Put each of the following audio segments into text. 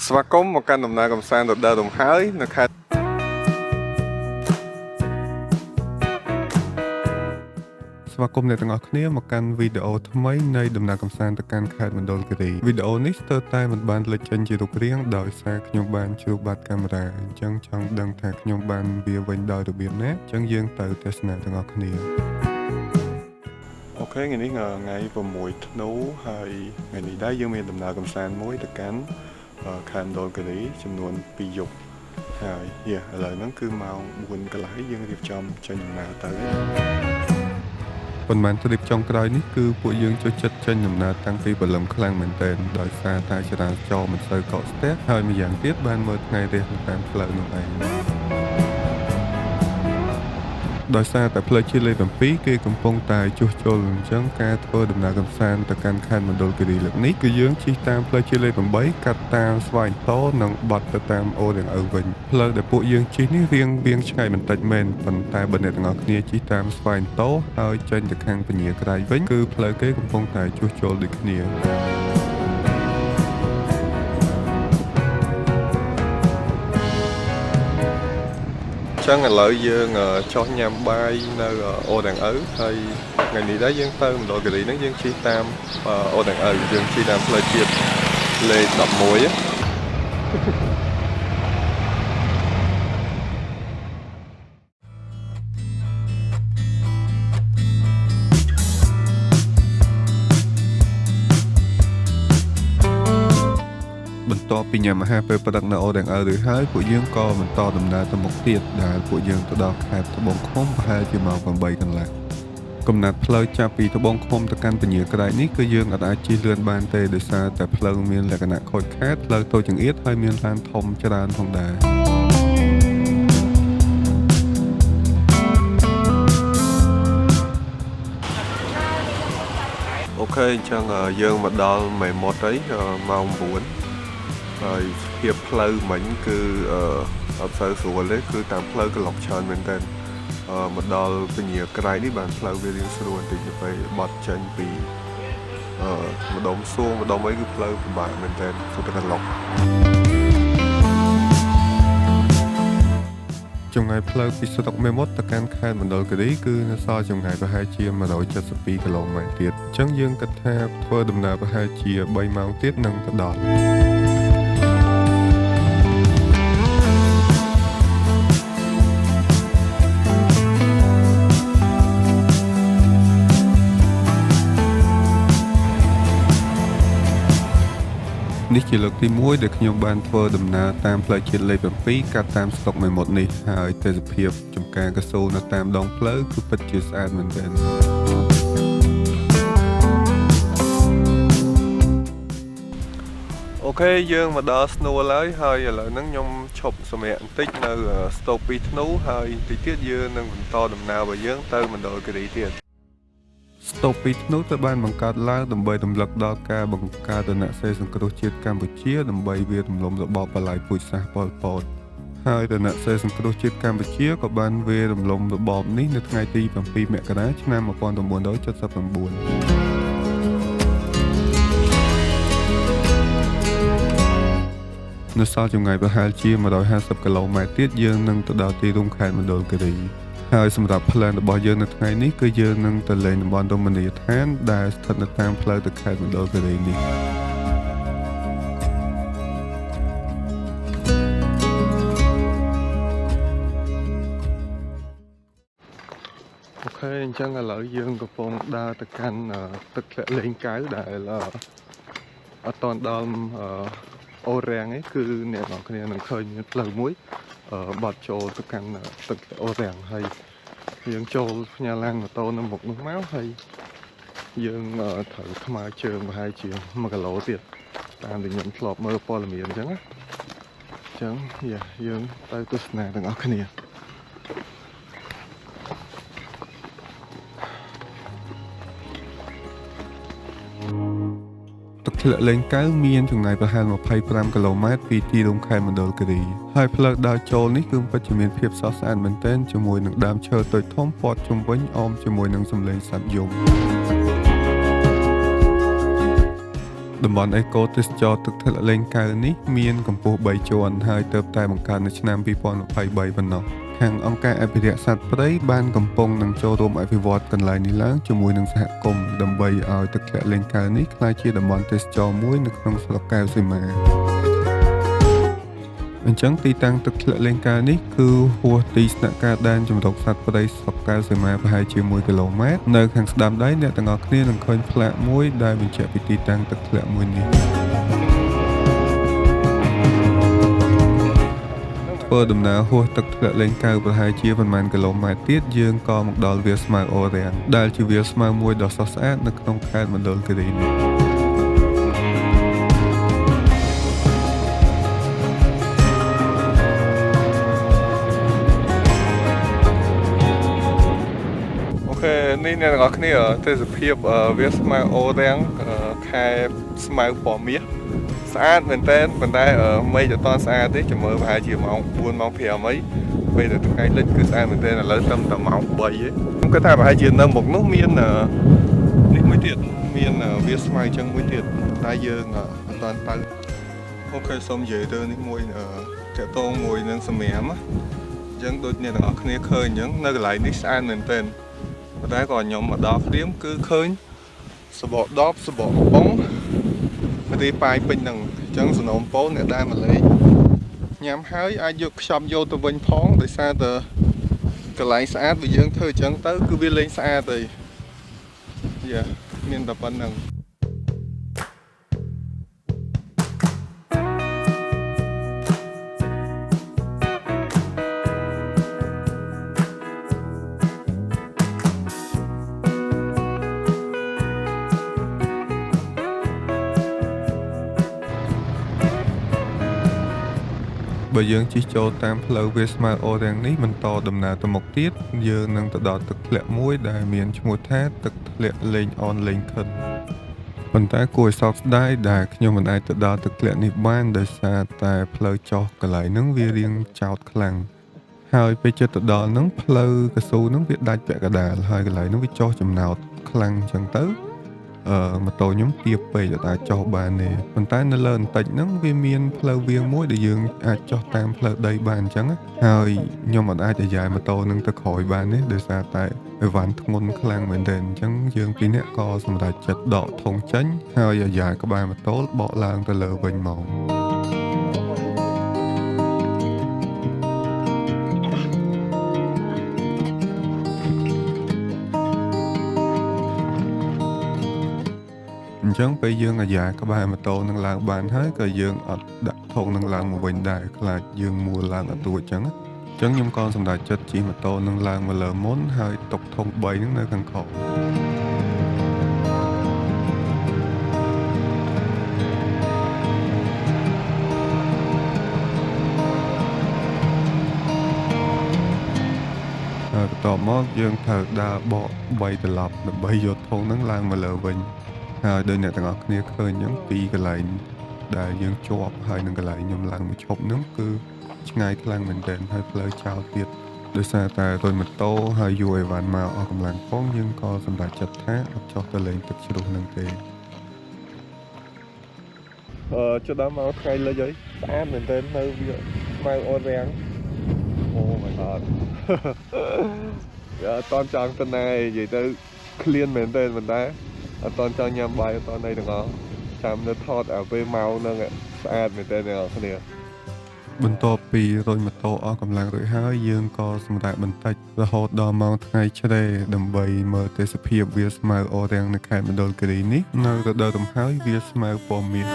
ស្វាគមន៍មកកាន់ដំណើរកម្សាន្តដដែលរំហើយនៅខេត្តស្វាគមន៍អ្នកទាំងអស់គ្នាមកកាន់វីដេអូថ្មីនៃដំណើរកម្សាន្តទៅកាន់ខេត្តមណ្ឌលគិរីវីដេអូនេះស្ទើរតែមិនបានលេចចេញជារូបរាងដោយសារខ្ញុំបានជ្រុះបាត់កាមេរ៉ាអញ្ចឹងចង់ដឹងថាខ្ញុំបានវាវិញដោយរបៀបណាអញ្ចឹងយើងទៅទស្សនាទាំងអស់គ្នាអូខេថ្ងៃនេះថ្ងៃ6ធ្នូហើយថ្ងៃនេះដែរយើងមានដំណើរកម្សាន្តមួយទៅកាន់ខេត្តមណ្ឌលគិរីចំនួន2យប់ហើយឥឡូវហ្នឹងគឺម៉ោង4កន្លះយើងរៀបចំចេញដំណើរទៅប៉ុន្មានទ្រីបចុងក្រោយនេះគឺពួកយើងចូលចិត្តចេញដំណើរតាំងពីព្រលឹមខ្លាំងមែនទែនដោយសារតែចរាចរណ៍មិនសូវកកស្ទះហើយម្យ៉ាងទៀតបានមើលថ្ងៃរះនៅតាមផ្លូវនោះឯងដោយសារតែផ្លូវជាតិលេខ7គេកំពុងតែជួសជុលអញ្ចឹងការធ្វើដំណើរកម្សាន្តទៅកាន់ខេត្តមណ្ឌលគិរីលើកនេះគឺយើងជិះតាមផ្លូវជាតិលេខ8កាត់តាមស្វាយតនិងបត់ទៅតាមអូរទាំងឪវិញផ្លូវដែលពួកយើងជិះនេះរៀងឆ្ងាយបន្តិចមែនប៉ុន្តែបើអ្នកទាំងអស់គ្នាជិះតាមស្វាយតហើយចេញទៅខាងពញាក្រៃវិញគឺផ្លូវគេកំពុងតែជួសជុលដូចគ្នាចឹងឥឡូវយើងចុះញ៉ាំបាយនៅអូដងឪហើយថ្ងៃនេះដែរយើងទៅមណ្ឌលគិរីហ្នឹងយើងជិះតាមអូដងឪយើងជិះតាមផ្លូវជាតិលេខ11បន្ទាប់ពីញ៉ាំអាហារពេលព្រឹកនៅអូដងឪរួចហើយពួកយើងក៏បន្តដំណើរទៅមុខទៀតដែលពួកយើងទៅដល់ខេត្តត្បូងឃ្មុំប្រហែលជាម៉ោង8កន្លះកំណត់ផ្លូវចាប់ពីត្បូងឃ្មុំទៅកាន់ពញាក្រៃនេះគឺយើងអាចជិះលឿនបានទេដោយសារតែផ្លូវមានលក្ខណៈខូចខាតផ្លូវតូចចង្អៀតហើយមានឡានធំច្រើនផងដែរអូខេអញ្ចឹងយើងមកដល់មេមត់ហើយម៉ោង9ហើយភាពផ្លូវមិញគឺអត់សូវស្រួលទេគឺតាមផ្លូវក្លុកច្រើនមែនទែនមកដល់ពញាក្រៃនេះបានផ្លូវវារៀងស្រួលបន្តិចទៅពេលបត់ចេញពីម្ដុំសួងម្ដុំអីគឺផ្លូវពិបាកមែនទែនសុទ្ធតែក្លុកចម្ងាយផ្លូវពីស្រុកមេមត់ទៅកាន់ខេត្តមណ្ឌលគិរីគឺនៅសល់ចម្ងាយប្រហែលជា172គីឡូម៉ែត្រទៀតអញ្ចឹងយើងគិតថាធ្វើដំណើរប្រហែលជា3ម៉ោងទៀតនឹងទៅដល់នេះជាលើកទី1ដែលខ្ញុំបានធ្វើដំណើរតាមផ្លូវជាតិលេខ7កាត់តាមស្រុកមេមត់នេះហើយទេសភាពចំការកស៊ូនៅតាមដងផ្លូវគឺពិតជាស្អាតមែនទែនអូខេយើងមកដល់ស្នួលហើយឥឡូវហ្នឹងខ្ញុំឈប់សម្រាកបន្តិចនៅស្តុប2ធ្នូហើយតិចទៀតយើងនឹងបន្តដំណើររបស់យើងទៅមណ្ឌលគិរីទៀតស្តុប2ធ្នូត្រូវបានបង្កើតឡើងដើម្បីរំលឹកដល់ការបង្កើតគណៈសេសង្គ្រោះជាតិកម្ពុជាដើម្បីវាយរំលំរបបបល្ល័ង្កពូជសាសន៍ប៉ុលពតហើយគណៈសេសង្គ្រោះជាតិកម្ពុជាក៏បានវាយរំលំរបបនេះនៅថ្ងៃទី7មករាឆ្នាំ1979នៅសល់ចម្ងាយប្រហែលជា150គីឡូម៉ែត្រទៀតយើងនឹងទៅដល់ទីរួមខេត្តមណ្ឌលគិរីហើយសម្រាប់ផ្លានរបស់យើងនៅថ្ងៃនេះគឺយើងនឹងទៅលេងតំបន់រមណីយដ្ឋានដែលស្ថិតនៅតាមផ្លូវទៅខេត្តមណ្ឌលគិរីនេះអូខេអញ្ចឹងឥឡូវយើងកំពុងដើរទៅកាន់ទឹកធ្លាក់លេងកៅដែលអត់ទាន់ដល់អូរាំងឯងគឺអ្នកនរគ្នានឹងឃើញមានផ្លូវមួយបត់ចូលទៅកាន់ទឹកអូរាំងហើយយើងចូលផ្ញើឡានម៉ូតូនៅមុខនោះមកហើយយើងត្រូវថ្មើរជើងប្រហែលជា1គីឡូទៀតតាមដែលខ្ញុំធ្លាប់មើលព័ត៌មានអញ្ចឹងណាអញ្ចឹងយើងទៅទស្សនាទាំងអស់គ្នាទឹកធ្លាក់លេងកៅមានចម្ងាយប្រហែល25គីឡូម៉ែត្រពីទីរួមខេត្តមណ្ឌលគិរីហើយផ្លូវដើរចូលនេះគឺពិតជាមានភាពស្រស់ស្អាតមែនទែនជាមួយនឹងដើមឈើតូចធំព័ទ្ធជុំវិញអមជាមួយនឹងសំឡេងសត្វយំ តំបន់អេកូទេសចរទឹកធ្លាក់លេងកៅនេះមានកម្ពស់3ជាន់ហើយទើបតែបង្កើតនៅឆ្នាំ2023ប៉ុណ្ណោះខាងអង្គការអភិរក្សសត្វព្រៃបានកំពុងនឹងចូលរួមអភិវឌ្ឍកន្លែងនេះឡើងជាមួយនឹងសហគមន៍ដើម្បីឲ្យទឹកធ្លាក់លេងកៅនេះក្លាយជាតំបន់ទេសចរមួយនៅក្នុងស្រុកកែវសីមាអញ្ចឹងទីតាំងទឹកធ្លាក់លេងកៅនេះគឺហួសទីស្នាក់ការដែនជំរកសត្វព្រៃស្រុកកែវសីមាប្រហែលជា1គីឡូម៉ែត្រនៅខាងស្ដាំដៃអ្នកទាំងអស់គ្នានឹងឃើញផ្លាកមួយដែលបញ្ជាក់ពីទីតាំងទឹកធ្លាក់មួយនេះធ្វើដំណើរហួសទឹកធ្លាក់លេងកៅប្រហែលជាប្រមាណគីឡូម៉ែត្រទៀតយើងក៏មកដល់វាលស្មៅអូររាំងដែលជាវាលស្មៅមួយដ៏ស្រស់ស្អាតនៅក្នុងខេត្តមណ្ឌលគិរីនេះនេះអ្នកទាំងអស់គ្នាទេសភាពវាស្មៅអូររាំងខែស្មៅពណ៌មាសស្អាតមែនតើប៉ុន្តែមេឃអត់តស្អាតទេចាំមើលប្រហែលជាម៉ោង4ម៉ោង5អីពេលតែថ្ងៃលិចគឺស្អាតមែនតើឥឡូវត្រឹមតែម៉ោង3ឯងខ្ញុំគិតថាប្រហែលជានៅមុខនោះមាននេះមួយទៀតមានវាស្មៅអញ្ចឹងមួយទៀតតែយើងអត់តទៅអូខេសូមនិយាយទៅនេះមួយតកតងមួយនឹងសម្រាមអញ្ចឹងដូចអ្នកទាំងអស់គ្នាឃើញអញ្ចឹងនៅកន្លែងនេះស្អាតមែនតើតែក៏ខ្ញុំមកដល់ព្រាមគឺឃើញសបកដបសបកកំប៉ុងរីប៉ាយពេញហ្នឹងអញ្ចឹងសំណូមពរអ្នកដែលមកលេងញ៉ាំហើយអាចយកខ្ចប់យកទៅវិញផងដោយសារតែកន្លែងស្អាតវាយើងធ្វើអញ្ចឹងទៅគឺវាលេងស្អាតហើយយ៉ាមានតែប៉ុណ្្នឹងបើយើងជិះចូលតាមផ្លូវវាស្មៅអូររាំងនេះបន្តដំណើរទៅមុខទៀតយើងនឹងទៅដល់ទឹកធ្លាក់មួយដែលមានឈ្មោះថាទឹកធ្លាក់លេងអនលេងខិនប៉ុន្តែគួរឲ្យសោកស្ដាយដែលខ្ញុំមិនអាចទៅដល់ទឹកធ្លាក់នេះបានដោយសារតែផ្លូវចុះកន្លែងហ្នឹងវារាងចោតខ្លាំងហើយពេលជិតទៅដល់ហ្នឹងផ្លូវកស៊ូហ្នឹងវាដាច់ពាក់កណ្ដាលហើយកន្លែងហ្នឹងវាចុះចំណោតខ្លាំងអញ្ចឹងទៅម៉ូតូខ្ញុំទាបពេកតែចុះបានទេប៉ុន្តែនៅលើបន្តិចហ្នឹងវាមានផ្លូវវាងមួយដែលយើងអាចចុះតាមផ្លូវដីបានអញ្ចឹងហើយខ្ញុំមិនអាចយាយម៉ូតូនឹងទៅក្រោយបានទេដោយសារតែអីវ៉ាន់ធ្ងន់ខ្លាំងមែនទែនអញ្ចឹងយើងពីរនាក់ក៏សម្រេចចិត្តដកធុងចេញហើយយាយក្បែរម៉ូតូបកឡើងទៅលើវិញមកអញ្ចឹងពេលយើងអាយ៉ាក្បែរម៉ូតូនឹងឡើងបានហើយក៏យើងអត់ដាក់ធុងនឹងឡើងមកវិញដែរខ្លាចយើងមួលឡើងអត់រួចអញ្ចឹងខ្ញុំក៏សម្រេចចិត្តជិះម៉ូតូនឹងឡើងមកលើមុនហើយទុកធុង3នឹងនៅខាងក្រោមហើយបន្ទាប់មកយើងត្រូវដើរបក3ត្រឡប់ដើម្បីយកធុងនឹងឡើងមកលើវិញហើយដោយអ្នកទាំងអស់គ្នាឃើញអញ្ចឹងពីកន្លែងដែលយើងជាប់ហើយនឹងកន្លែងខ្ញុំឡើងមកឈប់ហ្នឹងគឺឆ្ងាយខ្លាំងមែនទែនហើយផ្លូវចោលទៀតដោយសារតែរុញម៉ូតូហើយយូរអីវ៉ាន់មកអស់កម្លាំងផងយើងក៏សម្រេចចិត្តថាអត់ចុះទៅលេងទឹកជ្រោះហ្នឹងទេចុះដល់មកថ្ងៃលិចហើយស្អាតមែនទែននៅវាស្មៅអូររាំងអូ my god អត់តន់ចង់ទៅណានិយាយទៅឃ្លានមែនទែនប៉ុន្តែអត់តន់ចង់ញ៉ាំបាយអត់តន់អីទាំងអស់ចាំនៅថតឲ្យពេលមកហ្នឹងស្អាតមែនទែនអ្នកនរគ្នាបន្ទាប់ពីរុញម៉ូតូអស់កម្លាំងរួចហើយយើងក៏សម្រាកបន្តិចរហូតដល់ម៉ោងថ្ងៃជ្រេដើម្បីមើលទេសភាពវាស្មៅអូររាំងនៅខេត្តមណ្ឌលគិរីនេះនៅរដូវទំហើយវាស្មៅពណ៌មាស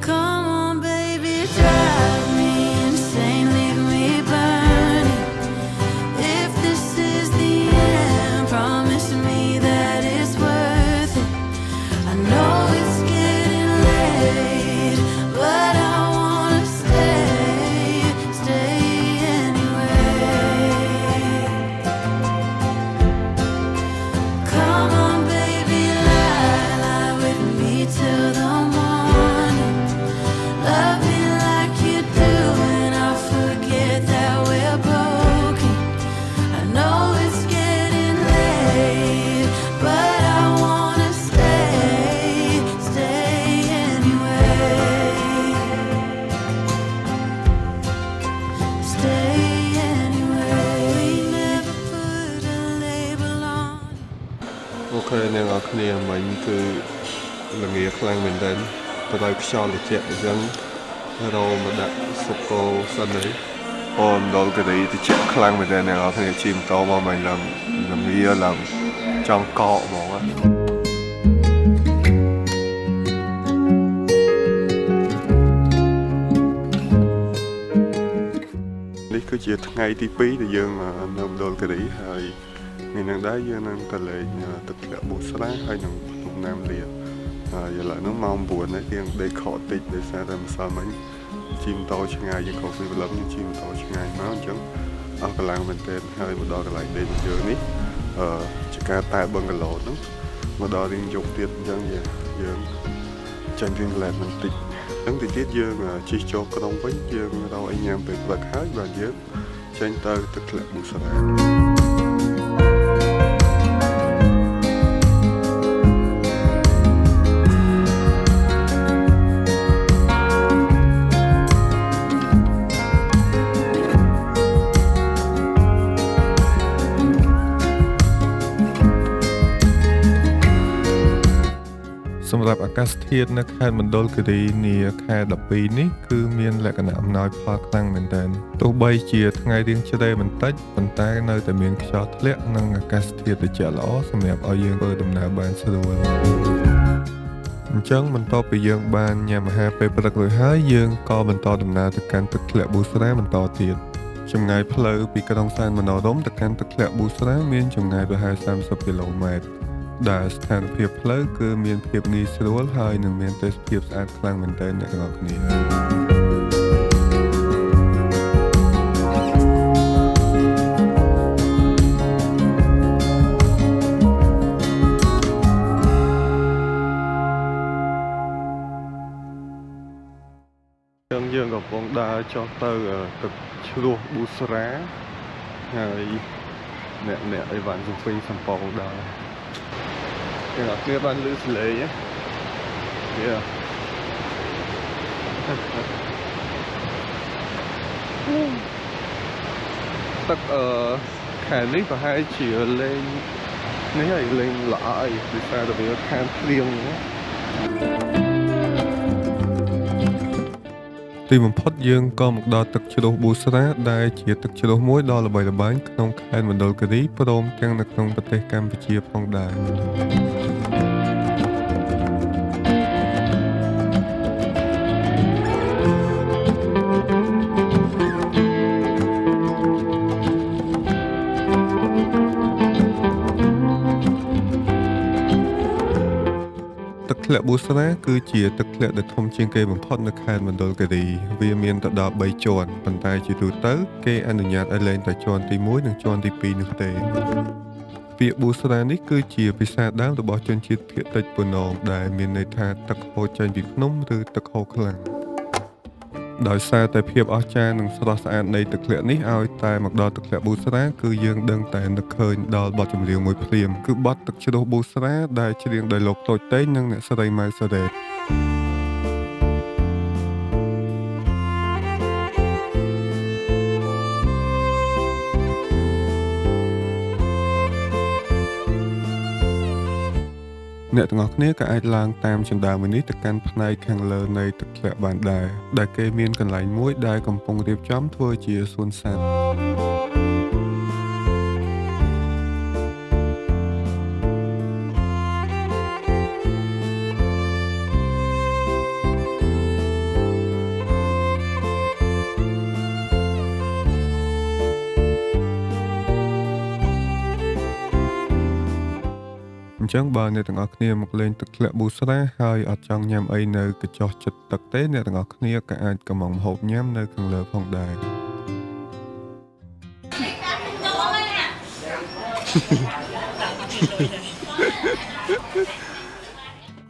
Come អ្នកនរគ្នាមិញគឺល្ងាខ្លាំងមែនទែនទៅដល់ខ្យល់ត្រជាក់អញ្ចឹងរោមកដាក់សុកគោសិនហើយអូនដល់កដៃត្រជាក់ខ្លាំងមែនទែនអ្នកនរគ្នាជិះម៉ូតូមកមិញឡើងល្ងាឡើងចង់កកហ្មងនេះគឺជាថ្ងៃទី2ដែលយើងនៅមណ្ឌលគិរីហើយថ្ងៃនឹងដែរយើងនឹងទៅលេងទឹកធ្លាក់ប៊ូស្រាហើយនឹងភ្នំណាមលាហើយឥឡូវនេះម៉ោង 9 ហើយយើងដេកខកតិចដោយសារតែម្សិលមិញជិះម៉ូតូឆ្ងាយយើងខកពីព្រលឹមយើងជិះម៉ូតូឆ្ងាយមកអញ្ចឹងអស់កម្លាំងមែនទែនហើយមកដល់កន្លែងដេកយើងនេះជាការតែបឹងគីឡូហ្នឹងមកដល់រៀងយប់ទៀតអញ្ចឹងយើងចាញ់រៀងឡែតបន្តិចហ្នឹងតិចទៀតយើងជិះចូលក្រុងវិញយើងរកអីញ៉ាំពេលព្រឹកហើយបាទយើងចេញទៅទឹកធ្លាក់ប៊ូស្រាសម្រាប់អាកាសធាតុនៅខេត្តមណ្ឌលគិរីនាខែ12នេះគឺមានលក្ខណៈអំណោយផលខ្លាំងមែនទែនទោះបីជាថ្ងៃរៀងជ្រៅបន្តិចប៉ុន្តែនៅតែមានខ្យល់ធ្លាក់និងអាកាសធាតុត្រជាក់ល្អសម្រាប់ឲ្យយើងធ្វើដំណើរបានស្រួលអញ្ចឹងបន្ទាប់ពីយើងបានញ៉ាំអាហារពេលព្រឹករួចហើយយើងក៏បន្តដំណើរទៅកាន់ទឹកធ្លាក់ប៊ូស្រាបន្តទៀតចម្ងាយផ្លូវពីក្រុងសែនមនោរម្យទៅកាន់ទឹកធ្លាក់ប៊ូស្រាមានចម្ងាយប្រហែល30គីឡូម៉ែត្រដែលស្ថានភាពផ្លូវគឺមានភាពងាយស្រួលហើយនឹងមានទេសភាពស្អាតខ្លាំងមែនទែនអ្នកទាំងអស់គ្នាយើងកំពុងដើរចុះទៅទឹកជ្រោះប៊ូស្រាហើយអ្នកអីវ៉ាន់សុពីសំពងដើរគេអត់គ្នាបានលឺសលេងវាទឹកខែនេះប្រហែលជាលេងនេះហើយលេងល្អអីដោយសារតែវាខានភ្លៀងទីបំផុតយើងក៏មកដល់ទឹកជ្រោះប៊ូស្រាដែលជាទឹកជ្រោះមួយដ៏ល្បីល្បាញក្នុងខេត្តមណ្ឌលគិរីព្រមទាំងនៅក្នុងប្រទេសកម្ពុជាផងដែរទឹកធ្លាក់ប៊ូស្រាគឺជាទឹកធ្លាក់ដែលធំជាងគេបំផុតនៅខេត្តមណ្ឌលគិរីវាមានទៅដល់3ជាន់ប៉ុន្តែជាទូទៅគេអនុញ្ញាតឲ្យលេងតែជាន់ទី1និងជាន់ទី2នោះទេពាក្យប៊ូស្រានេះគឺជាភាសាដើមរបស់ជនជាតិភាគតិចពូណងដែលមានន័យថាទឹកហូរចេញពីភ្នំឬទឹកហូរខ្លាំងដោយសារតែភាពអស្ចារ្យនិងស្រស់ស្អាតនៃទឹកធ្លាក់នេះឲ្យតែមកដល់ទឹកធ្លាក់ប៊ូស្រាគឺយើងដឹងតែនឹកឃើញដល់បទចម្រៀងមួយភ្លាមគឺបទទឹកជ្រោះប៊ូស្រាដែលច្រៀងដោយលោកតូចតេងនិងអ្នកស្រីម៉ៅសារ៉េតអ្នកទាំងអស់គ្នាក៏អាចឡើងតាមជណ្ដើរមួយនេះទៅកាន់ផ្នែកខាងលើនៃទឹកធ្លាក់បានដែរដែលគេមានកន្លែងមួយដែលកំពុងរៀបចំធ្វើជាសួនសត្វអញ្ចឹងបើអ្នកទាំងអស់គ្នាមកលេងទឹកធ្លាក់ប៊ូស្រាហើយអត់ចង់ញ៉ាំអីនៅកញ្ចុះចិត្តទឹកទេអ្នកទាំងអស់គ្នាក៏អាចកំងម្ហូបញ៉ាំនៅខាងលើផងដែរ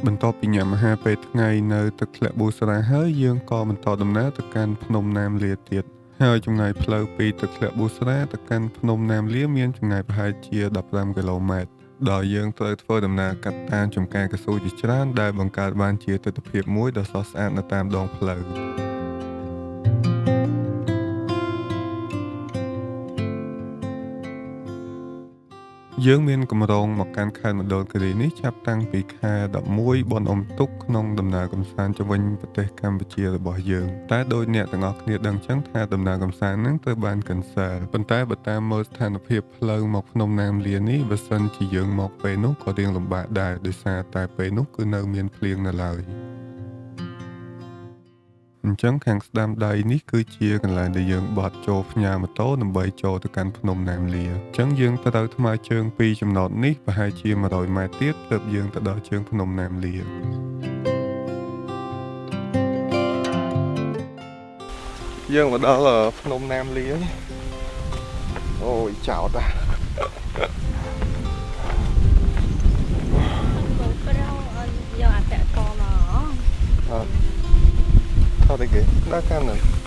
បន្ទាប់ពីញ៉ាំអាហារពេលថ្ងៃនៅទឹកធ្លាក់ប៊ូស្រាហើយយើងក៏បន្តដំណើរទៅកាន់ភ្នំណាមលាទៀតហើយចម្ងាយផ្លូវពីទឹកធ្លាក់ប៊ូស្រាទៅកាន់ភ្នំណាមលាមានចម្ងាយប្រហែលជា15គីឡូម៉ែត្រដោយយើងត្រូវធ្វើដំណើរកាត់តាមចំការកស៊ូជាច្រើនដែលបង្កើតបានជាទិដ្ឋភាពមួយដ៏ស្រស់ស្អាតនៅតាមដងផ្លូវ យើងមានកម្រងមកកាន់ខេត្តមណ្ឌលគិរីនេះចាប់តាំងពីខែ11បនអុំទុកក្នុងដំណើរកម្សាន្តជុំវិញប្រទេសកម្ពុជារបស់យើងតែដោយអ្នកទាំងអស់គ្នាដឹងចឹងថាដំណើរកម្សាន្តហ្នឹងត្រូវបាន cancel ប៉ុន្តែបើតាមមើលស្ថានភាពផ្លូវមកភ្នំណាមលានេះបើសិនជាយើងមកពេលនោះក៏រៀងលំបាកដែរដោយសារតែពេលនោះគឺនៅមានភ្លៀងនៅឡើយអញ្ចឹងខាងស្ដាំដៃនេះគឺជាកន្លែងដែលយើងបត់ចូលផ្ញើម៉ូតូដើម្បីចូលទៅកាន់ភ្នំណាមលាអញ្ចឹងយើងត្រូវថ្មើរជើងពីចំណតនេះប្រហែលជា100ម៉ែត្រទៀតទើបយើងទៅដល់ជើងភ្នំណាមលាយើងមកដល់ភ្នំណាមលាអូយចោតអាយកអតកមកថតគេដល់កាន់ហ្នឹង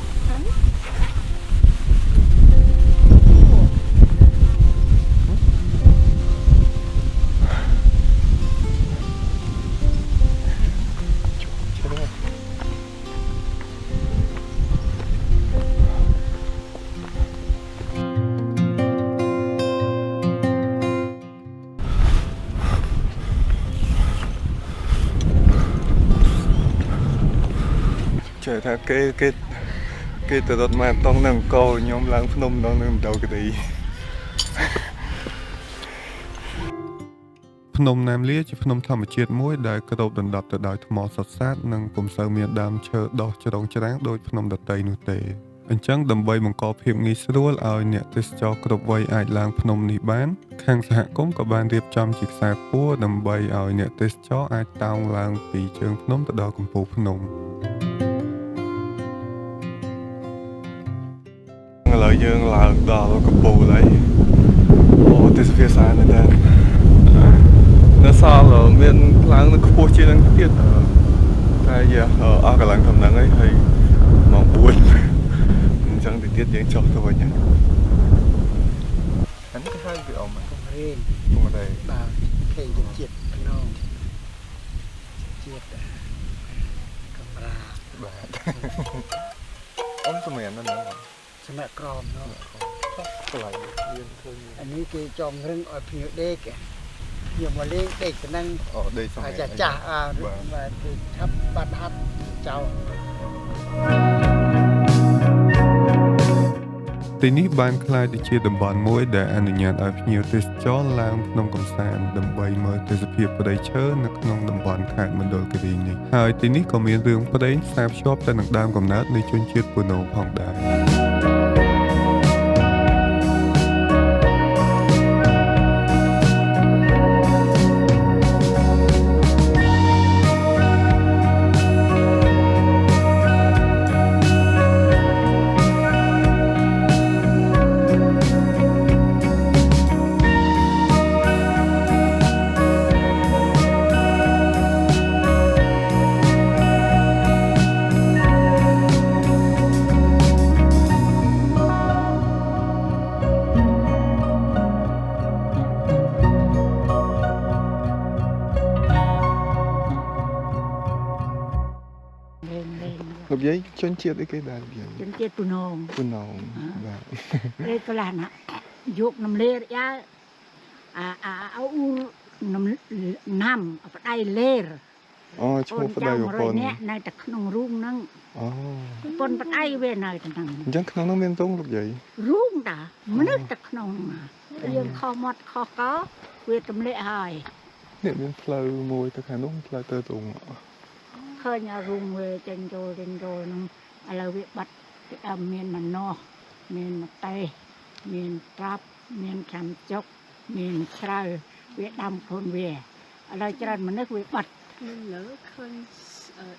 ចេះថាគេទៅរត់មកតង់នឹងកោខ្ញុំឡើងភ្នំដល់នឹងដៅគិរីភ្នំណាមលាជាភ្នំធម្មជាតិមួយដែលគ្របដណ្ដប់ទៅដោយថ្មសុទ្ធសាធនិងពុំសូវមានដើមឈើដុះច្រងច្រាំងដូចភ្នំដទៃនោះទេអញ្ចឹងដើម្បីបង្កភាពងាយស្រួលឲ្យអ្នកទេសចរគ្រប់វ័យអាចឡើងភ្នំនេះបានខាងសហគមន៍ក៏បានរៀបចំជាខ្សែពួរដើម្បីឲ្យអ្នកទេសចរអាចតោងឡើងពីជើងភ្នំទៅដល់កំពូលភ្នំឥឡូវយើងឡើងដល់កំពូលហើយអូទេសភាពស្អាតមែនតើនៅសល់មានឡើងនៅខ្ពស់ជាងនឹងទៀតតែអស់កន្លងធំហ្នឹងហើយម៉ោង4អញ្ចឹងទៅទៀតយើងចុះទៅវិញអានេះគេហៅពីអមកំរេងបាទគេជាតិក្នុងជាតិកំរាបាទអមសម្រាប់ហ្នឹងសម្រាប់ក្រមនោះកន្លែងយើងឃើញអានេះគេចងរឹងឲ្យភ្ញៀវដេកយកមកលេងដេកទៅនឹងអូដេកសម្រាប់ចាស់បាទគេថាប់បាត់ហាត់ចោលទីនេះបានក្លាយទៅជាតំបន់មួយដែលអនុញ្ញាតឲ្យភ្ញៀវទេសចរឡើងភ្នំកំសាន្តដើម្បីមើលទេសភាពព្រៃឈើនៅក្នុងតំបន់ខេត្តមណ្ឌលគិរីនេះហើយទីនេះក៏មានរឿងព្រេងផ្សារភ្ជាប់ទៅនឹងដើមកំណើតនៃជនជាតិពូណូផងដែរលោកយាយជនជាតិអីគេដែរលោកយាយជនជាតិពូណងបាទលេកលាណាយកនំលេរយ៉ាអ៊ូនំណាំប្តីលេរអូឈ្មោះប្តីប្រពន្ធអ្នកនៅតែក្នុងរូងហ្នឹងអូប្រពន្ធប្តីវានៅតែហ្នឹងអញ្ចឹងក្នុងហ្នឹងមានរូងលោកយាយរូងតាមនុស្សតែក្នុងយើងខុសមាត់ខុសកវាទម្លាក់ហើយនេះមានផ្លូវមួយទៅខាងនោះផ្លូវទៅរូងឃើញរូងវាចេញចូលហ្នឹងឥឡូវវាបាត់មានម្នាស់មានម្ទេសមានត្រាប់មានចាំចុកមានស្រូវវាដាំខ្លួនវាឥឡូវច្រើនមនុស្សវាបាត់លើឃើញ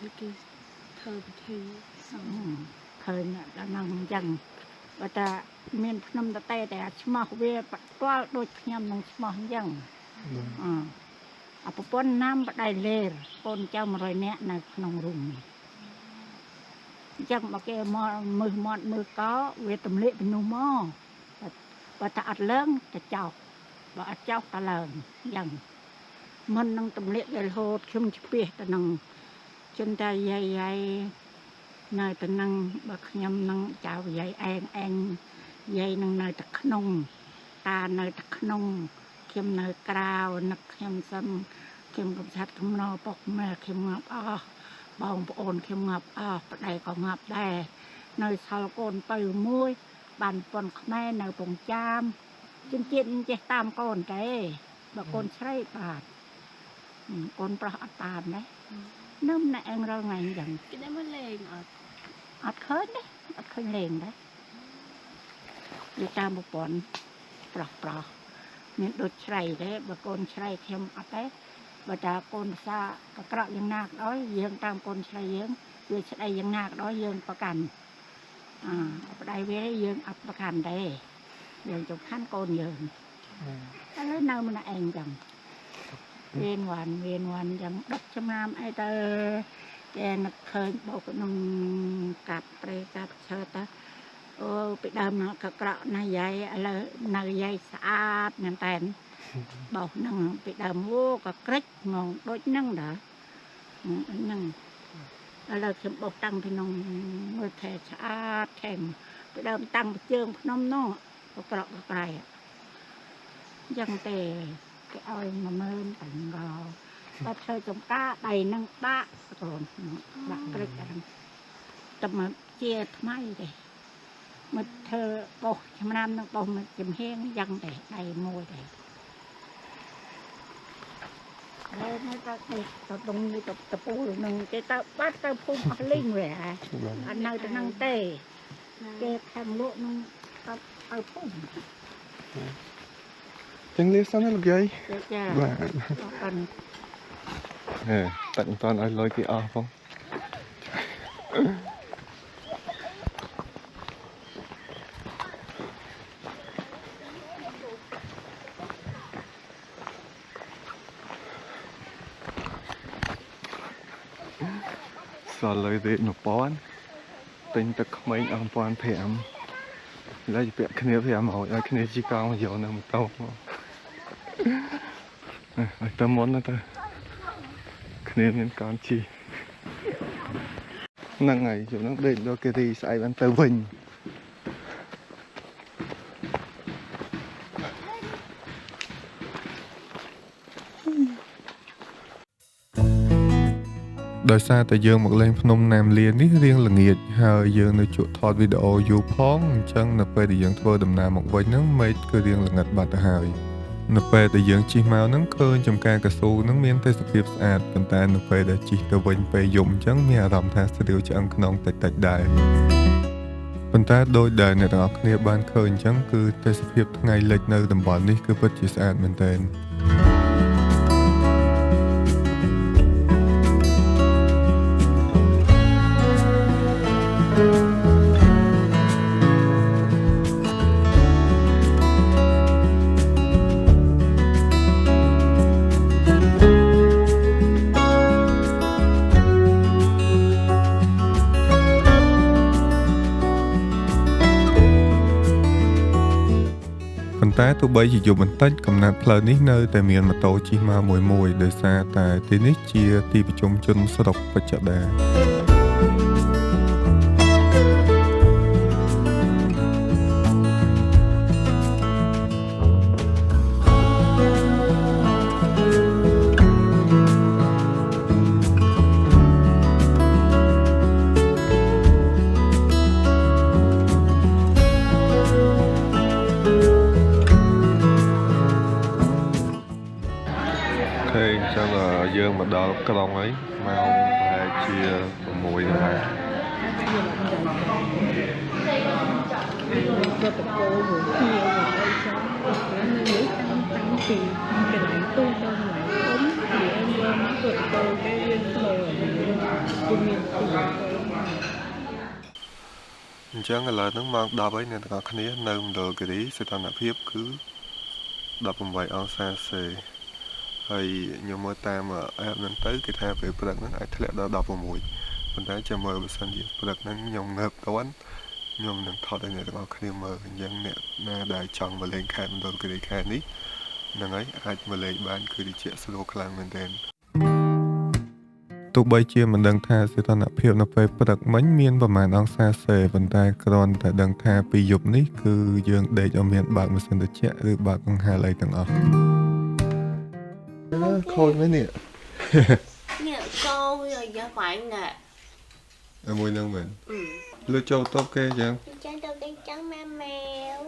ដូចគេធ្វើពិធីឃើញដល់ហ្នឹងអញ្ចឹងបើតាមានភ្នំតតែឆ្មោះវាផ្ទាល់ដូចខ្ញុំនឹងឆ្មោះអញ្ចឹងអប្រពន្ធណាំបដៃលេរកូនចៅ100នាក់នៅក្នុងរូងនេះអញ្ចឹងបើគេមកមើលមាត់មើលកវាទម្លាក់ពីនោះមកបើតាអត់ឡើងទៅចោលបើអត់ចោលតឡើងអញ្ចឹងមិននឹងទម្លាក់វារហូតខ្ញុំស្ពះទៅនឹងជន់តែយាយនៅទៅនឹងបើខ្ញុំនឹងចៅយាយឯងយាយនឹងនៅតែក្នុងតានៅតែក្នុង ខ្ញុំនៅក្រៅនឹកខ្ញុំសិនខ្ញុំកំឆាត់កំណោពុកម៉ែខ្ញុំងាប់អស់បងប្អូនខ្ញុំងាប់អស់ប្តីក៏ងាប់ដែរនៅសល់កូនទៅមួយបានប៉ុនខ្មែរនៅពងចាមជំនជាតិចេះតាមកូនទេបើកូនស្រីបាទកូនប្រុសអត់តាមណានឹមណែអងរងថ្ងៃអញ្ចឹង cái đấy mới lên ở អត់ឃើញទេអត់ឃើញលេងដែរវាតាមប្រព័ន្ធប្រុសមានដូចឆ្រៃទេបើកូនឆ្រៃខ្ញុំអត់ទេបើតាកូនភាសាកក្រក់យ៉ាងណាក៏ដោយយើងតាមកូនឆ្រៃយើងវាស្ដីយ៉ាងណាក៏ដោយយើងប្រកាន់ប្តីវាយើងអត់ប្រកាន់ទេយើងសំខាន់កូនយើងឥឡូវនៅម្នាក់ឯងចឹងមានវ៉ាន់ចឹងដឹកចំណាំអីទៅគេនឹកឃើញបោកក្នុងកាប់ព្រៃកាប់ឈើទៅអូពីដើមកក្រក់ណាយាយឥឡូវនៅយាយស្អាតមែនតើបោកនឹងពីដើមអូក៏ក្រិចងងដូចហ្នឹងដែរហ្នឹងឥឡូវខ្ញុំបោកតាំងពីក្នុងមើលថែស្អាតថែមពីដើមតាំងពីជើងភ្នំនោះកក្រក់កក្រៃអញ្ចឹងទេគេឲ្យ10000តាំងកោបើធ្វើចំការដៃនឹងដាក់កូនដាក់ក្រិចហ្នឹងតែមកជាថ្មីទេមកធ្វើបោះចំណាំនឹងបោះមកចំហៀងយ៉ាងទេដៃមួយទេហើយមកទៅតรงនេះតពូនឹងគេទៅបាត់ទៅភូមិអស់លីងវាអត់នៅទៅនឹងទេគេខាងលក់នឹងទៅភូមិ ចឹងលាសិនណាលោកយាយ ចា បាទ ប៉ុន តែមិនតាន់ឲ្យលុយគេអស់ផងសល់លុយទេ1000ទិញទឹកក្មេងអស់1500ឡើយពាក់គ្នា500ឲ្យគ្នាជីកង់យកនៅម៉ូតូមកឲ្យទៅមុនទៅគ្នាមានកង់ជីហ្នឹងហើយជុំហ្នឹងដេកដល់គេទីស្អែកបានទៅវិញដោយសារតែយើងមកលេងភ្នំណាមលាននេះរៀងល្ងាចហើយយើងនៅជក់ថតវីដេអូយូរផងអញ្ចឹងនៅពេលដែលយើងធ្វើដំណើរមកវិញហ្នឹងមេឃគឺរៀងល្ងិតបាត់ទៅហើយនៅពេលដែលយើងជិះមកហ្នឹងឃើញចំការកស៊ូហ្នឹងមានទេសភាពស្អាតប៉ុន្តែនៅពេលដែលជិះទៅវិញពេលយប់អញ្ចឹងមានអារម្មណ៍ថាស្រាវឆ្អឹងខ្នងតិចៗដែរប៉ុន្តែដោយដែលអ្នកទាំងអស់គ្នាបានឃើញអញ្ចឹងគឺទេសភាពថ្ងៃលិចនៅតំបន់នេះគឺពិតជាស្អាតមែនទែនតែទោះបីជាយប់បន្តិចកំណត់ផ្លូវនេះនៅតែមានម៉ូតូជិះមកមួយដោយសារតែទីនេះជាទីប្រជុំជនស្រុកបច្ចុប្បន្យើងមកដល់ក្រុងហើយមកប្រហែលជា6ម៉ោងក៏តពោមួយគ្នាអីចឹងនេះតាំងពីកន្លែងទូទៅកន្លែងធំពីអីមកក៏តពោគេរៀនធ្វើគឺមានទីអញ្ចឹងឥឡូវហ្នឹងម៉ោង10ហើយអ្នកទាំងអស់គ្នានៅមណ្ឌលគិរីសីតុណ្ហភាពគឺ18អង្សាសេហើយខ្ញុំមើលតាមអេបហ្នឹងទៅគេថាពេលព្រឹកហ្នឹងអាចធ្លាក់ដល់16ប៉ុន្តែចាំមើលបើសិនជាព្រឹកហ្នឹងខ្ញុំងើបតាន់ខ្ញុំនឹងថតឲ្យអ្នកទាំងអស់គ្នាមើលអញ្ចឹងអ្នកណាដែលចង់មកលេងខេត្តមណ្ឌលគិរីខេត្តនេះហ្នឹងហើយអាចមកលេងបានគឺត្រជាក់ស្រួលខ្លាំងមែនទែន ទោះបីជាមិនដឹងថាសីតុណ្ហភាពនៅពេលព្រឹកមិញមានប្រមាណអង្សាសេប៉ុន្តែគ្រាន់តែដឹងថាពីយប់នេះគឺយើងដេកឲ្យមានបើកម៉ាស៊ីនត្រជាក់ឬបើកកង្ហារអីទាំងអស់ខូចមែននេះ Nè cô rồi giờ phải nè. មួយនឹងមែនលើចូលតបគេចឹង Cho tôi cái trắng ma mèo.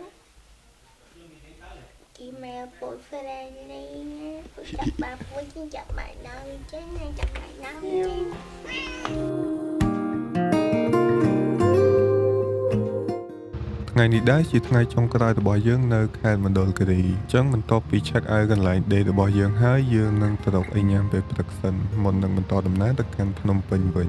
Chị mèo bụi phê ra đi. Bụi chặt ba bụi chứ chặt bài đâu chứ này chặt bài đâu chứ. ថ្ងៃនេះដែរជាថ្ងៃចុងក្រោយរបស់យើងនៅខេត្តមណ្ឌលគិរីអញ្ចឹងបន្ទាប់ពី check out កន្លែងដេករបស់យើងហើយយើងនឹងទៅរកអីញ៉ាំពេលព្រឹកសិនមុននឹងបន្តដំណើរទៅកាន់ភ្នំពេញវិញ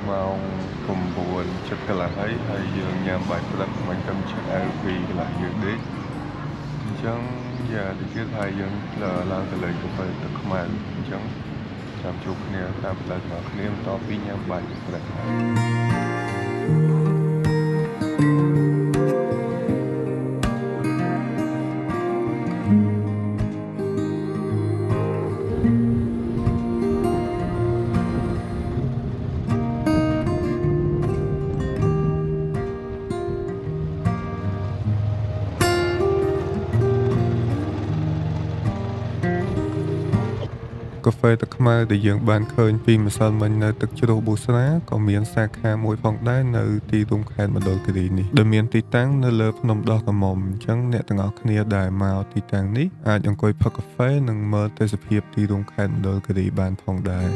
ម៉ោង 9 7 កន្លះហើយយើងញ៉ាំបាយព្រឹកមិនគំ check out ពីកន្លែងយើងដេក អញ្ចឹងយ៉ាទីទៀតហើយយើងឡើងទៅលេងកាហ្វេទឹកខ្មែរអញ្ចឹងចាំជួបគ្នាតាមផ្លូវរបស់គ្នាបន្តពីញ៉ាំបាយព្រឹកកាហ្វេទឹកខ្មែរដែលយើងបានឃើញពីម្សិលមិញនៅទឹកជ្រោះប៊ូស្រាក៏មានសាខាមួយផងដែរនៅទីរួមខេត្តមណ្ឌលគិរីនេះដែលមានទីតាំងនៅលើភ្នំដោះកមុំអញ្ចឹងអ្នកទាំងអស់គ្នាដែលមកទីតាំងនេះអាចអង្គុយផឹកកាហ្វេនិងមើលទេសភាពទីរួមខេត្តមណ្ឌលគិរីបានផងដែរ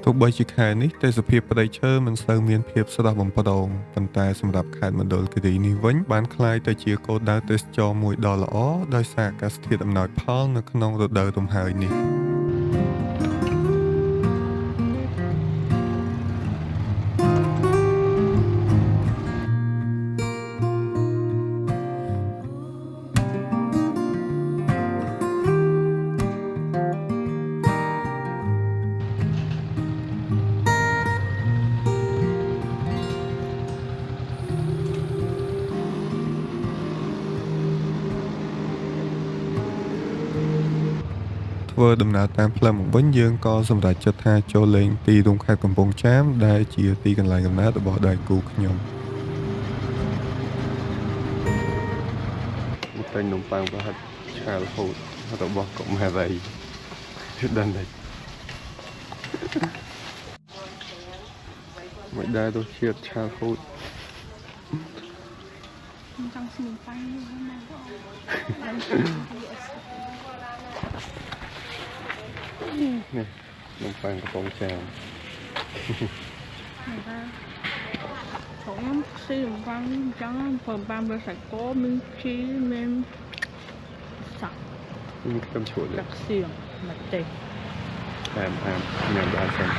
ទោះបីជាខេត្តនេះទេសភាពព្រៃឈើមិនសូវមានភាពស្រស់បំព្រងប៉ុន្តែសម្រាប់ខេត្តមណ្ឌលគិរីនេះវិញបានក្លាយទៅជាគោលដៅទេសចរណ៍មួយដ៏ល្អដោយសារអាកាសធាតុអំណោយផលនៅក្នុងរដូវរំហើយនេះ ធ្វើដំណើរតាមផ្លូវមកវិញយើងក៏សម្រេចចិត្តថាចូលលេងទីរួមខេត្តកំពង់ចាមដែលជាទីកន្លែងកំណើតរបស់ដៃគូខ្ញុំ តែនំប៉័ងប្រហិតឆារហូតរបស់កុមារីដល់នេះមិនដែររសជាតិឆារហូត Trong xin phanh như thế này nè nông phang của con chào Không xin phanh trắng phần ban bữa sạch có miếng chí men sạch mình cầm chuột đặc xiềng mặt tệ làm nhằm ba xem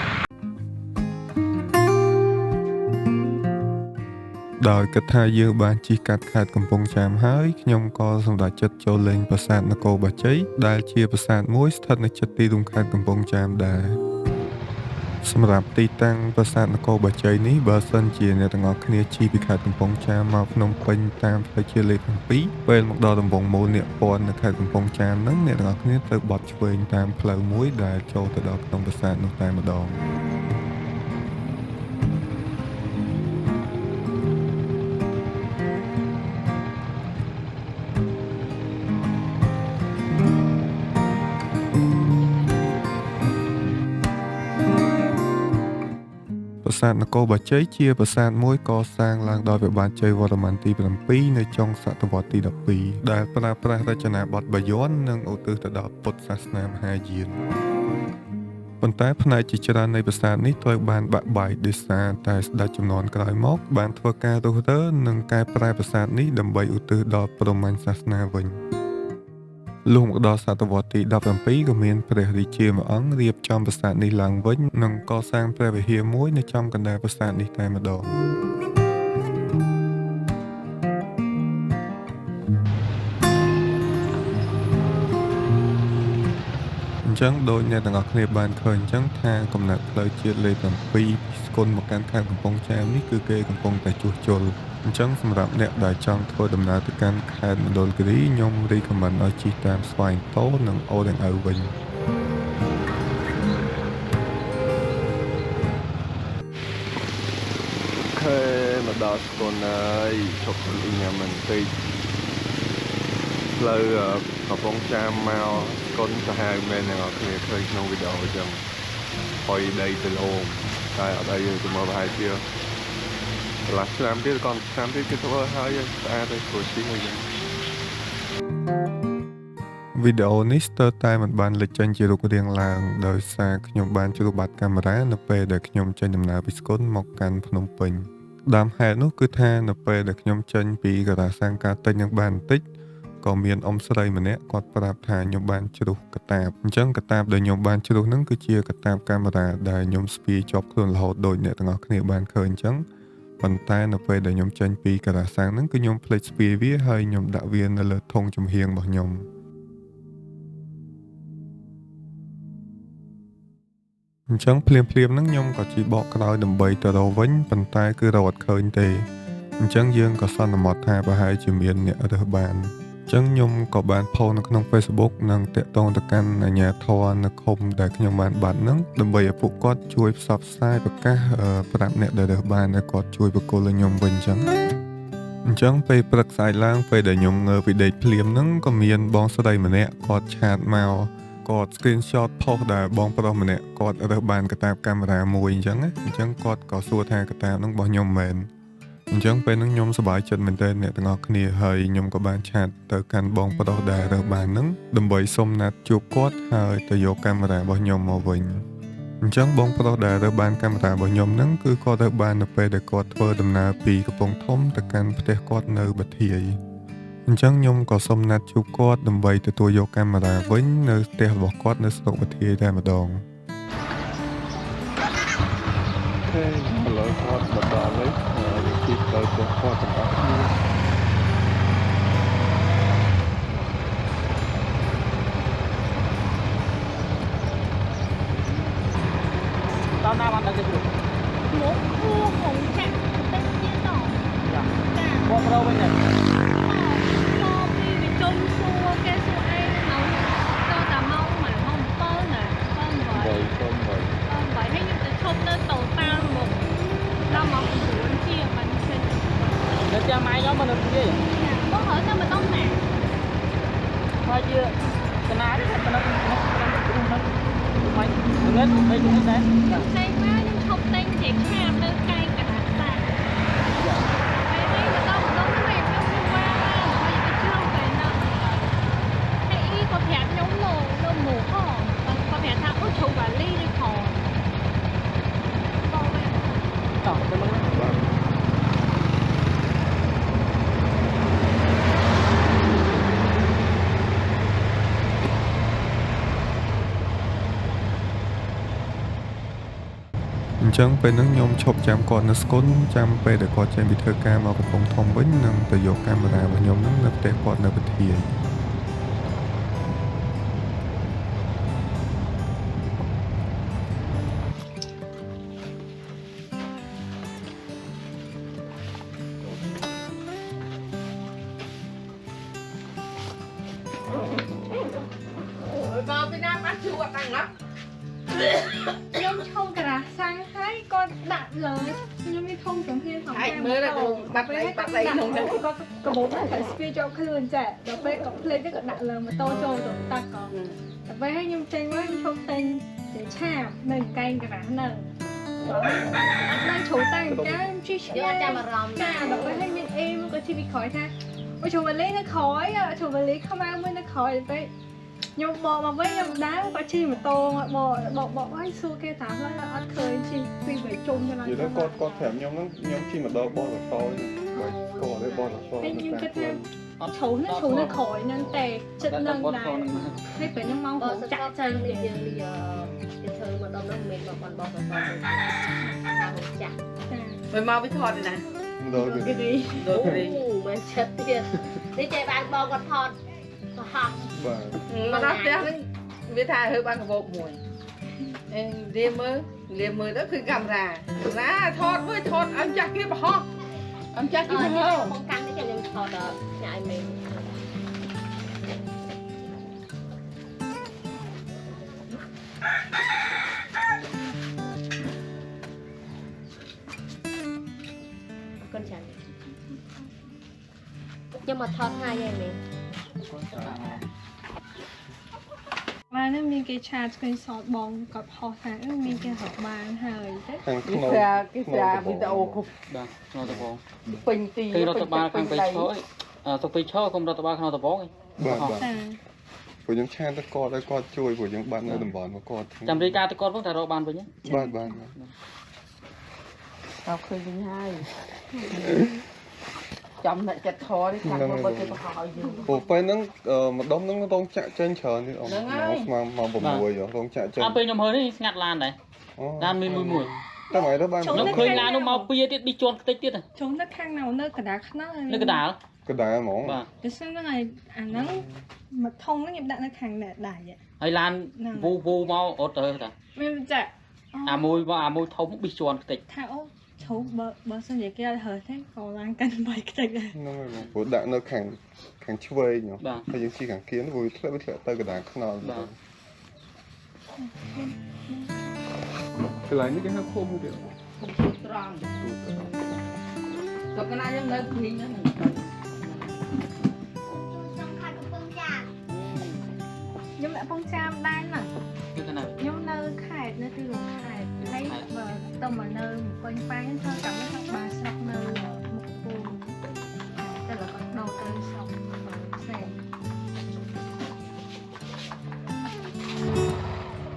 ដោយគិតថាយើងបានជិះកាត់ខេត្តកំពង់ចាមហើយខ្ញុំក៏សម្រេចចិត្តចូលលេងប្រាសាទនគរបាជ័យដែលជាប្រាសាទមួយស្ថិតនៅជិតទីរួមខេត្តកំពង់ចាមដែរសម្រាប់ទីតាំងប្រាសាទនគរបាជ័យនេះបើសិនជាអ្នកទាំងអស់គ្នាជិះពីខេត្តកំពង់ចាមមកភ្នំពេញតាមផ្លូវជាតិលេខ 7 ពេលមកដល់ដំបងមូលនពាន់នៅខេត្តកំពង់ចាមហ្នឹងអ្នកទាំងអស់គ្នាត្រូវបត់ឆ្វេងតាមផ្លូវមួយដែលចូលទៅដល់ក្នុងប្រាសាទនោះតែម្ដង ប្រាសាទនគរបាជ័យជាប្រាសាទមួយកសាងឡើងដោយព្រះបាទជ័យវរ្ម័នទី 7 នៅចុងសតវត្សទី 12 ដែលប្រើប្រាស់រចនាបថបាយ័ននិងឧទ្ទិសទៅដល់ពុទ្ធសាសនាមហាយាន ប៉ុន្តែផ្នែកជាច្រើននៃប្រាសាទនេះត្រូវបានបាក់បែកដោយសារតែស្ដេចជំនាន់ក្រោយមកបានធ្វើការរុះរើនិងកែប្រែប្រាសាទនេះដើម្បីឧទ្ទិសដល់ព្រហ្មញ្ញសាសនាវិញ លុះមកដល់សតវត្សទី 17 ក៏មានព្រះរាជាមួយអង្គរៀបចំប្រាសាទនេះឡើងវិញនិងកសាងព្រះវិហារមួយនៅចំកណ្ដាលប្រាសាទនេះតែម្ដង អ ចឹងដូចអ្នកទាំងអស់គ្នាបានឃើញចឹងថាកំណត់ផ្លូវជាតិលេខ7ស្គុនមកកាន់ខេត្តកំពង់ចាមនេះគឺគេកំពុងតែជួសជុលអញ្ចឹងសម្រាប់អ្នកដែលចង់ធ្វើដំណើរទៅកាន់ខេត្តមណ្ឌលគិរីខ្ញុំរីកមិនឲ្យជិះតាមស្វែងតូនិងអូទាំងឪវិញខេមកដល់ស្គុនហើយឈប់ញ៉ាំមិនតិចផ្លូវកំពង់ចាមមកស្គុនសាហាវមែនអ្នកនរគ្នាឃើញក្នុងវីដេអូអញ្ចឹងហុយដីទៅលោមតែអត់ឲ្យយើងទៅមើលប្រហែលជាកន្លះឆ្នាំទៀតcònឆ្នាំទៀតគេធ្វើឲ្យស្អាតទៅព្រោះជិះហើយយើងវីដេអូនេះស្ទើរតែមិនបានលេចចេញជារូបរាងឡើងដោយសារខ្ញុំបានជ្រុះបាត់កាមេរ៉ានៅពេលដែលខ្ញុំចេញដំណើរពីស្គុនមកកាន់ភ្នំពេញដើមហេតុនោះគឺថានៅពេលដែលខ្ញុំចេញពីកតាសាំងការទិញនឹងបានបន្តិចក៏មានអ៊ំស្រីម្នាក់គាត់ប្រាប់ថាខ្ញុំបានជ្រុះកតាបអញ្ចឹងកតាបដែលខ្ញុំបានជ្រុះហ្នឹងគឺជាកតាបកាមេរ៉ាដែលខ្ញុំស្ពាយជាប់ខ្លួនរហូតដូចអ្នកទាំងអស់គ្នាបានឃើញអញ្ចឹងប៉ុន្តែនៅពេលដែលខ្ញុំចេញពីកតាសាំងហ្នឹងគឺខ្ញុំភ្លេចស្ពាយវាហើយខ្ញុំដាក់វានៅលើធុងចំហៀងរបស់ខ្ញុំអញ្ចឹងភ្លាមហ្នឹងខ្ញុំក៏ជិះបកក្រោយដើម្បីទៅរកវិញប៉ុន្តែគឺរកអត់ឃើញទេអញ្ចឹងយើងក៏សន្មតថាប្រហែលជាមានអ្នករើសបានអញ្ចឹងខ្ញុំក៏បានផុសនៅក្នុង Facebook និងតាក់ទងទៅកាន់អាជ្ញាធរនៅឃុំដែលខ្ញុំបានបាត់ហ្នឹងដើម្បីឲ្យពួកគាត់ជួយផ្សព្វផ្សាយប្រកាសប្រាប់អ្នកដែលរើសបានឲ្យគាត់ជួយបកគលឲ្យខ្ញុំវិញអញ្ចឹងពេលព្រឹកស្អែកឡើងពេលដែលខ្ញុំងើបពីដេកភ្លាមហ្នឹងក៏មានបងស្រីម្នាក់គាត់ឆាតមកគាត់ screenshot ផុសដែលបងប្រុសម្នាក់គាត់រើសបានកតាបកាមេរ៉ាមួយអញ្ចឹងគាត់ក៏សួរថាកតាបហ្នឹងរបស់ខ្ញុំមែនអញ្ចឹងពេលហ្នឹងខ្ញុំសប្បាយចិត្តមែនទែនអ្នកទាំងអស់គ្នាហើយខ្ញុំក៏បានឆាតទៅកាន់បងប្រុសដែលរើសបានហ្នឹងដើម្បីសុំណាត់ជួបគាត់ហើយទៅយកកាមេរ៉ារបស់ខ្ញុំមកវិញអញ្ចឹងបងប្រុសដែលរើសបានកាមេរ៉ារបស់ខ្ញុំហ្នឹងគឺគាត់រើសបាននៅពេលដែលគាត់ធ្វើដំណើរពីកំពង់ធំទៅកាន់ផ្ទះគាត់នៅបាធាយអញ្ចឹងខ្ញុំក៏សុំណាត់ជួបគាត់ដើម្បីទទួលយកកាមេរ៉ាវិញនៅផ្ទះរបស់គាត់នៅស្រុកបាធាយតែម្ដងឥឡូវគាត់មកដល់ហើយជិះទៅផ្ទះគាត់ទាំងអស់គ្នាដល់ណាបានដល់ទៅមកគួរហងចាក់ទៅទៀតតចាបកប្រវិញទៅមកពីវិជុំសួរគេសួរអីមកទៅតាមកមក7ណា7ហើយខ្ញុំទៅឈប់នៅតូតាល់មកដល់មក9ជាមិនចេញនៅចាំម៉ៃក៏មិនទៅទេមកហើយទៅមិនต้องណាហើយជាកណានេះមិនទៅមិនទៅមិនដែរខ្ញុំចេញមកខ្ញុំឈប់តែងជាខាតនៅកែងកណ្ដាលតែពេលនេះទៅដល់ខ្ញុំខ្ញុំវាហើយទៅជ្រងតែណាហើយអ៊ីក៏ប្រាប់ខ្ញុំលោកមកហ៎គាត់ប្រាប់ថាអូឈប់វ៉ាលីនេះផងបងវិញតោះទៅមកអញ្ចឹងពេលហ្នឹងខ្ញុំឈប់ចាំគាត់នៅស្គុនចាំពេលដែលគាត់ចេញពីធ្វើការមកកំពង់ធំវិញនឹងទៅយកកាមេរ៉ារបស់ខ្ញុំហ្នឹងនៅផ្ទះគាត់នៅបាធាយមកពីណាបាត់ជួអត់ដឹងណាខ្ញុំឈប់តារាសាំងហើយគាត់ដាក់លើខ្ញុំមានធំចំហៀងផងហើយមើលទៅបាត់អីក្នុងហ្នឹងគាត់កមុំតែស្ពាយជាប់ខ្លួនចាដល់ពេលគាត់ភ្លេចទៅគាត់ដាក់លើម៉ូតូចូលទៅតាក់ក៏ដល់ពេលឲ្យខ្ញុំចេញមកខ្ញុំឈប់តែងជាឆាបនៅកែងក្រាស់ហ្នឹងអត់ដឹងជ្រូតែចាជិះឆ្ងាយចាំអារម្មណ៍ចាដល់ពេលឲ្យមានអេមកគាត់ជិះពីក្រោយថាអូជ្រូវលីនៅក្រោយជ្រូវលីខ្មៅមួយនៅក្រោយពេលខ្ញុំបកមកវិញខ្ញុំដើរគាត់ជិះម៉ូតូបកឲ្យសួរគេថាហើយអត់ឃើញជិះពីវិជុំទៅណានិយាយទៅគាត់ប្រាប់ខ្ញុំហ្នឹងខ្ញុំជិះម៉ូតូបោះតតបើស្គាល់ទេបោះតតខ្ញុំគិតថាអត់ជ្រូនៅក្រោយហ្នឹងតែចិត្តនឹងដែរហើយពេលខ្ញុំមកចាក់ចឹងវាយើងធ្វើមកដល់នោះមិនមកបោះតតតាមចាក់ពេលមកវាថតទេណាដល់គេនេះមិនចិត្តទៀតនេះចេះបានបងគាត់ថតហោះបាទមកដល់ផ្ទះហ្នឹង វាថាហើយបានកបោកមួយរៀមមើលទៅគឺកាមេរ៉ាណាថតមើលថតអញ្ចាស់គេបរហោះអញ្ចាស់គេបរហោះ បងកាន់នេះខ្ញុំថតញ៉ាំមេកូនចាន់ខ្ញុំមកថតហើយឯងមេ បានមានគេឆាតស្គ្រីនសតបងគាត់ផុសថាមានគេរកបានហើយទៅ ខាង គេ ក្នុង ស្រាវីដេអូគ្រប់ បាទក្នុងតបង ពេញទី គឺរដ្ឋបាលខាងបៃឈរទៅបៃឈរគុំរដ្ឋបាលក្នុងតបងឯង បាទបាទ ចា ព្រោះយើងឆានទៅគាត់ឲ្យគាត់ជួយព្រោះយើងបាត់នៅតំបន់របស់គាត់ ចាំរីការទៅគាត់ផងតែរកបានវិញ បាទបាទ អើឃើញវិញហើយចាំអ្នកចិត្តថតនេះខាងមកគេបរហោះឲ្យយើង ព្រោះពេលហ្នឹងម្ដុំហ្នឹងរងចាក់ចេញច្រើនទៀតអូនស្មើមក6រងចាក់ចេញ តាមពេលខ្ញុំហើនេះស្ងាត់ឡានដែរឡានមួយ តែមកទៅបាន ខ្ញុំឃើញឡាននោះមកពីទៀតប៊ីជន់ខ្ទេចទៀត ជុំនៅខាងនៅកណ្ដាលខ្នង នៅកណ្ដាល កណ្ដាលហ្មង បាទ តែស្នឹងហើយអាហ្នឹងមកធំហ្នឹងខ្ញុំដាក់នៅខាងនេះដែរ ហើយឡានវូមកអត់ទៅតា មានចា អាមួយធំប៊ីជន់ខ្ទេច ថាអូឈប់បើសិនជាគេអត់ហើទេក៏ឡានកាន់បាយខ្ទេចដែរ ហ្នឹងហើយបងព្រោះដាក់នៅខាងឆ្វេងហើយយើងជិះខាងគៀនវាធ្លាក់ទៅកណ្ដាលខ្នល់បាទកន្លែងនេះគេហៅភូមិទៀត ត្រង់ក៏កណាខ្ញុំនៅនេះហ្នឹង ខ្ញុំដាក់ពងចាមដែរណា គឺកណ្ដាល ខ្ញុំនៅខេត្តនៅទីរួមខេត្តហើយបើទៅមកនៅកុញប៉ែងធ្វើកម្មវិធីបានស្រុកនៅមុខពូតែដល់គាត់ដោទៅស្រុកផ្សេង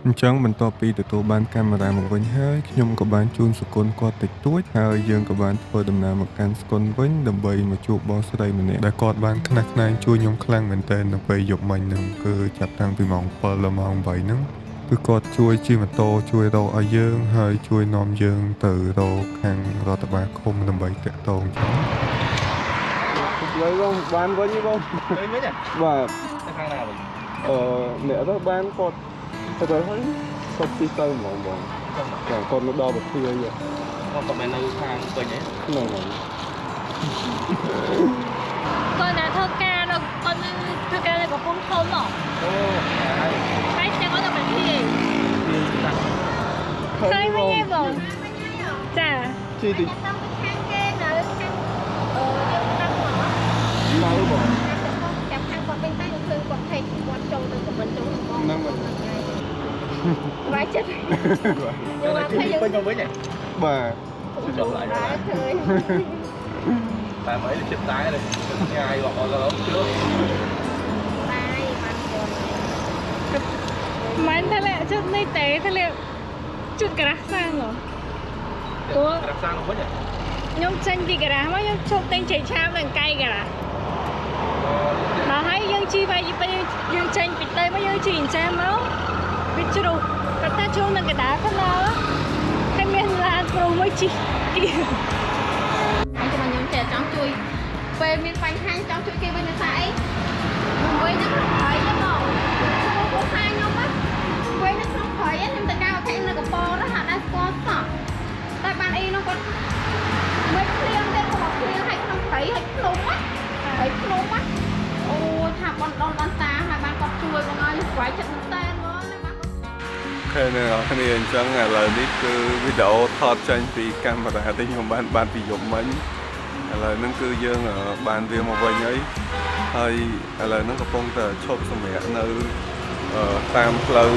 អញ្ចឹងបន្ទាប់ពីទទួលបានកាមេរ៉ាមកវិញហើយខ្ញុំក៏បានជូនសកុនគាត់តិចតួចហើយយើងក៏បានធ្វើដំណើរមកកាន់សកុនវិញដើម្បីមកជួបបងស្រីម្នាក់ដែលគាត់បានខ្នះខ្នែងជួយខ្ញុំខ្លាំងមែនទែននៅពេលយប់មិញហ្នឹងគឺចាប់តាំងពីម៉ោង 7 ដល់ម៉ោង 8 ហ្នឹងគឺគាត់ជួយជិះម៉ូតូជួយរកឲ្យយើងហើយជួយនាំយើងទៅរកខាងរដ្ឋបាលឃុំដើម្បីតាក់ទងចឹង លើបងបានវិញទេបងឃើញវិញបាទខាងណាវិញអ្នកទៅបានគាត់ទៅហើយគាត់ជិះទៅហ្មងបងគាត់មកដល់ប្រភេទហ្នឹងគាត់ក៏មិននៅខាងវិញទេហ្នឹងហើយ គាត់ណាធ្វើការនៅគាត់ធ្វើការនៅកំពង់ធំហ៎អូហើយតែគាត់ទៅប្រទេសឃើញវិញទេបងចា ជីទី ខាងគេនៅខាងយើងតាមមក នៅបង ចាំខាងគាត់ពេញតែខ្ញុំឃើញគាត់ថេកគាត់ចូលទៅខមមិនចូលបងហ្នឹងបាយចិត្តយកមកថេកយើងពេញមកវិញហ៎ បាទ ចុះឡើងដែរឃើញ តែមកអីចិត្តតែថ្ងៃបងអត់ដល់ជឿ បាយបានចូល មិនតែជុតនេះទេតែជុតក្រាស់សាំងហ៎ព្រោះ រក្សាវិញ ខ្ញុំចេញពីក្រាស់មកខ្ញុំជប់ទិញចេកឆាបនិងកាយក្រាស់ដល់ហើយយើងជីវាយពេលយើងចេញពីផ្ទៃមកយើងជីអញ្ចឹងមកវាជ្រុះគាត់ថាជ្រុះនៅកណ្ដាលខ្នល់ហើយមានឡានប្រុសមួយជីគី អញ្ចឹងខ្ញុំចេះចង់ជួយពេលមានបញ្ហាចង់ជួយគេវិញនៅថាអីវិញនៅក្នុងព្រៃហ្នឹងបងពួកខាងខ្ញុំវិញនៅក្នុងព្រៃខ្ញុំទៅកៅថេនៅកំពតហាក់ដែរស្គាល់សោះតែបានអីនោះគាត់មិនព្រៀងទេគាត់ព្រៀងឲ្យក្នុងព្រៃឲ្យភ្នំហើយភ្នំអូថាបនដុនបានតាហើយបានគាត់ជួយបងឲ្យស្វ័យចិត្តមែនតើបងណាបាន ខេអ្នកនរគ្នាអញ្ចឹងឥឡូវនេះគឺវីដេអូថតចេញពីកាមេរ៉ាដែលខ្ញុំបានពីយប់មិញឥឡូវហ្នឹងគឺយើងបានវាមកវិញហើយឥឡូវហ្នឹងកំពុងតែឈប់សម្រាកនៅតាមផ្លូវ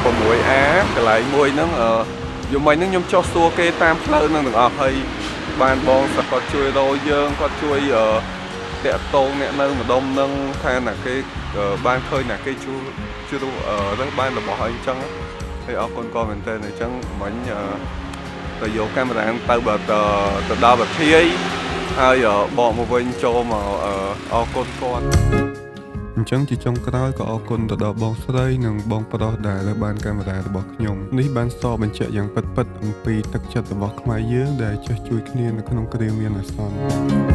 6A កន្លែងមួយហ្នឹងយប់មិញហ្នឹងខ្ញុំចុះសួរគេតាមផ្លូវហ្នឹងទាំងអស់ហើយបានបងគាត់ជួយរកយើងគាត់ជួយតាក់ទងអ្នកនៅម្ដុំហ្នឹងថាណាគេបានឃើញណាគេជួយរើសបានរបស់ឲ្យអញ្ចឹងហើយអរគុណគាត់មែនតើអញ្ចឹងមិញទៅយកកាមេរ៉ាទៅបើទៅដល់វិធីហើយបកមកវិញចូលមកអរគុណគាត់អញ្ចឹងជាចុងក្រោយក៏អរគុណទៅដល់បងស្រីនិងបងប្រុសដែលបានកាមេរ៉ារបស់ខ្ញុំនេះបានសរបញ្ជាក់យ៉ាងពិតៗអំពីទឹកចិត្តរបស់ខ្មែរយើងដែលចេះជួយគ្នានៅក្នុងគ្រាមានអាសន្ន